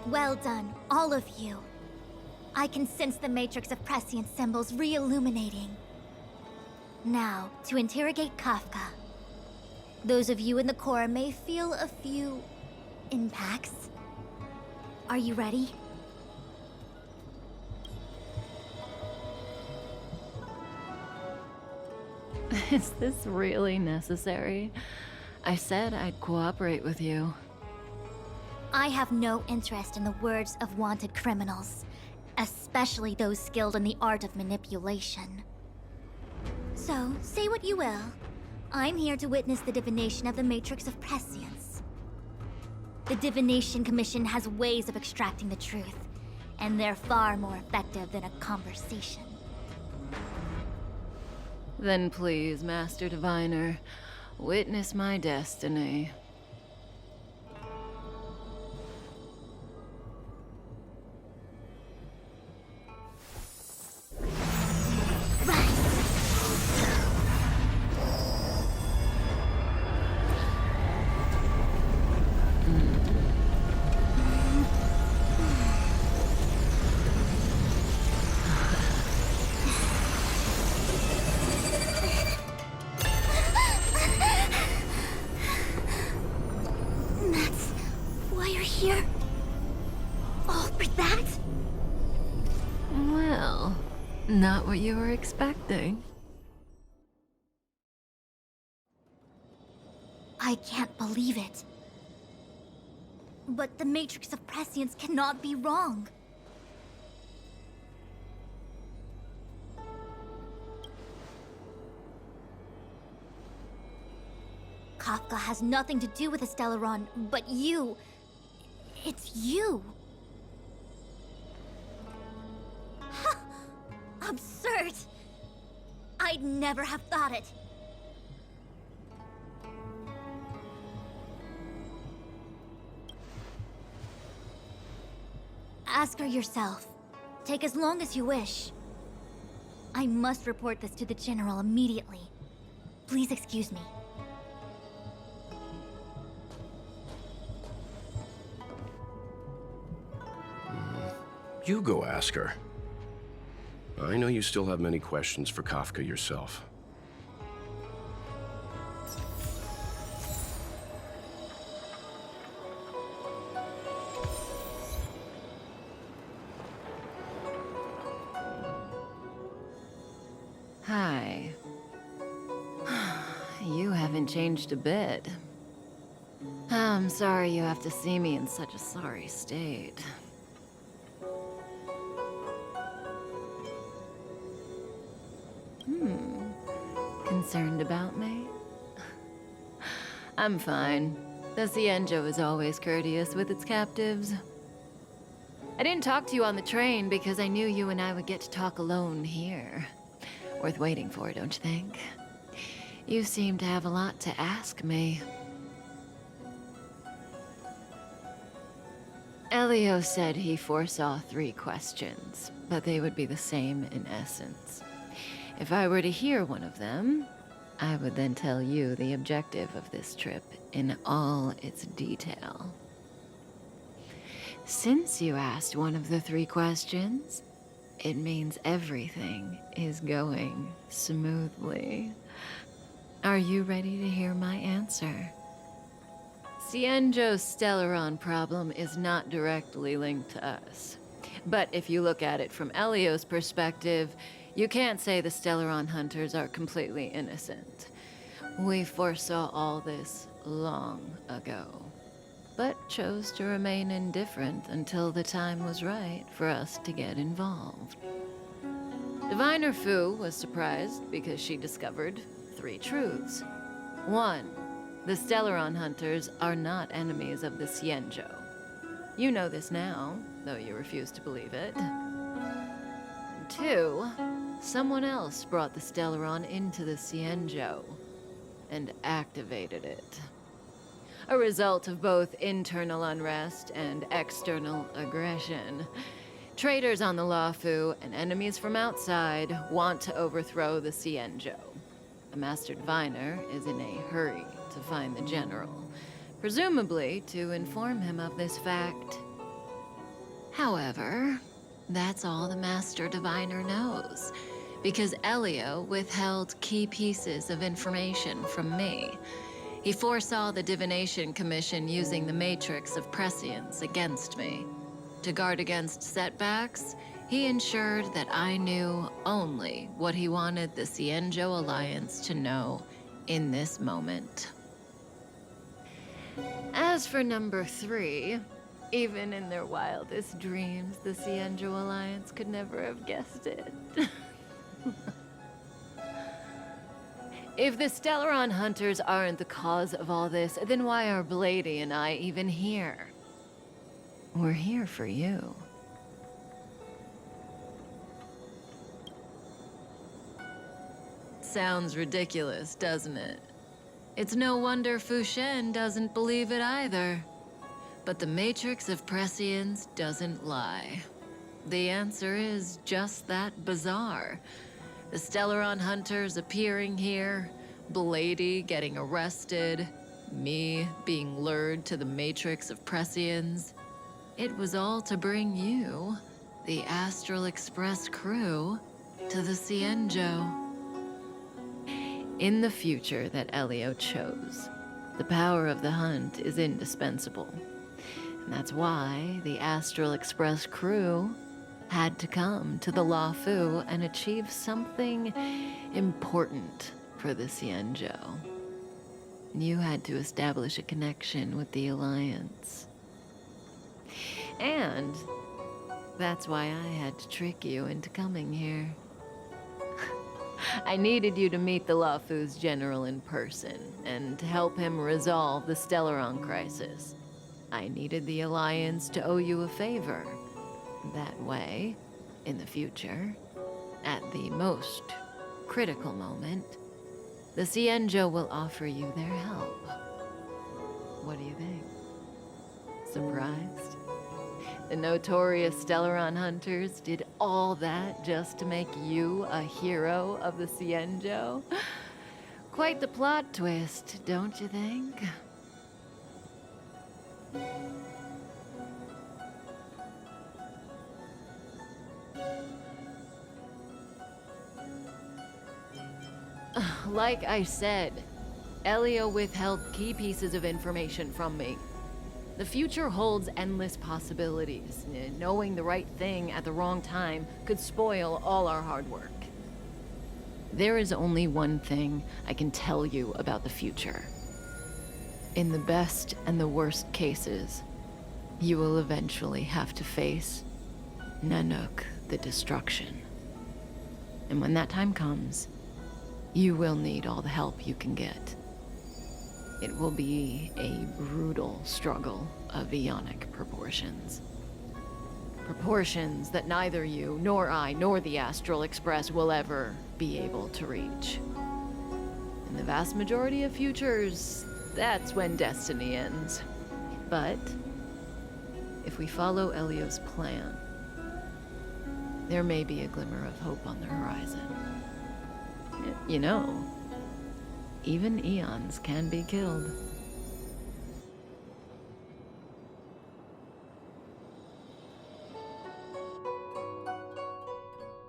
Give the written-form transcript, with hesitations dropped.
Well done, all of you. I can sense the matrix of prescient symbols re-illuminating. Now, to interrogate Kafka. Those of you in the core may feel a few impacts. Are you ready? Is this really necessary? I said I'd cooperate with you. I have no interest in the words of wanted criminals, especially those skilled in the art of manipulation. So, say what you will. I'm here to witness the divination of the Matrix of Prescience. The Divination Commission has ways of extracting the truth, and they're far more effective than a conversation. Then please, Master Diviner, witness my destiny. Here? All for that? Well, not what you were expecting. I can't believe it. But the Matrix of Prescience cannot be wrong. Kafka has nothing to do with the Stellaron, but you... It's you! Absurd! I'd never have thought it. Ask her yourself. Take as long as you wish. I must report this to the General immediately. Please excuse me. You go ask her. I know you still have many questions for Kafka yourself. Hi. You haven't changed a bit. I'm sorry you have to see me in such a sorry state. Concerned about me? I'm fine. The Cienjo is always courteous with its captives. I didn't talk to you on the train because I knew you and I would get to talk alone here. Worth waiting for, don't you think? You seem to have a lot to ask me. Elio said he foresaw 3 questions, but they would be the same in essence. If I were to hear one of them, I would then tell you the objective of this trip in all its detail. Since you asked one of the 3 questions, it means everything is going smoothly. Are you ready to hear my answer? Cienjo's Stellaron problem is not directly linked to us. But if you look at it from Elio's perspective, you can't say the Stellaron hunters are completely innocent. We foresaw all this long ago, but chose to remain indifferent until the time was right for us to get involved. Diviner Fu was surprised because she discovered 3 truths. 1, the Stellaron hunters are not enemies of the Cienjo. You know this now, though you refuse to believe it. 2, someone else brought the Stellaron into the Cienjo and activated it. A result of both internal unrest and external aggression. Traitors on the Luofu and enemies from outside want to overthrow the Cienjo. A Master Diviner is in a hurry to find the General, presumably to inform him of this fact. However, that's all the Master Diviner knows, because Elio withheld key pieces of information from me. He foresaw the Divination Commission using the Matrix of Prescience against me. To guard against setbacks, he ensured that I knew only what he wanted the Cienjo Alliance to know in this moment. As for number 3, even in their wildest dreams, the Cienjo Alliance could never have guessed it. If the Stellaron Hunters aren't the cause of all this, then why are Blady and I even here? We're here for you. Sounds ridiculous, doesn't it? It's no wonder Fu Shen doesn't believe it either. But the Matrix of Prescience doesn't lie. The answer is just that bizarre. The Stellaron Hunters appearing here, Blady getting arrested, me being lured to the Matrix of Prescience. It was all to bring you, the Astral Express crew, to the Cienjo. In the future that Elio chose, the power of the hunt is indispensable. And that's why the Astral Express crew had to come to the Luofu and achieve something important for the Cienjo. You had to establish a connection with the Alliance. And that's why I had to trick you into coming here. I needed you to meet the Luofu's general in person and to help him resolve the Stellaron crisis. I needed the Alliance to owe you a favor. That way, in the future, at the most critical moment, the Cienjo will offer you their help. What do you think? Surprised? The notorious Stellaron Hunters did all that just to make you a hero of the Cienjo? Quite the plot twist, don't you think? Like I said, Elio withheld key pieces of information from me. The future holds endless possibilities. Knowing the right thing at the wrong time could spoil all our hard work. There is only one thing I can tell you about the future. In the best and the worst cases, you will eventually have to face Nanook the Destruction. And when that time comes, you will need all the help you can get. It will be a brutal struggle of Ionic proportions. Proportions that neither you, nor I, nor the Astral Express will ever be able to reach. In the vast majority of futures, that's when destiny ends. But if we follow Elio's plan, there may be a glimmer of hope on the horizon. You know, even eons can be killed.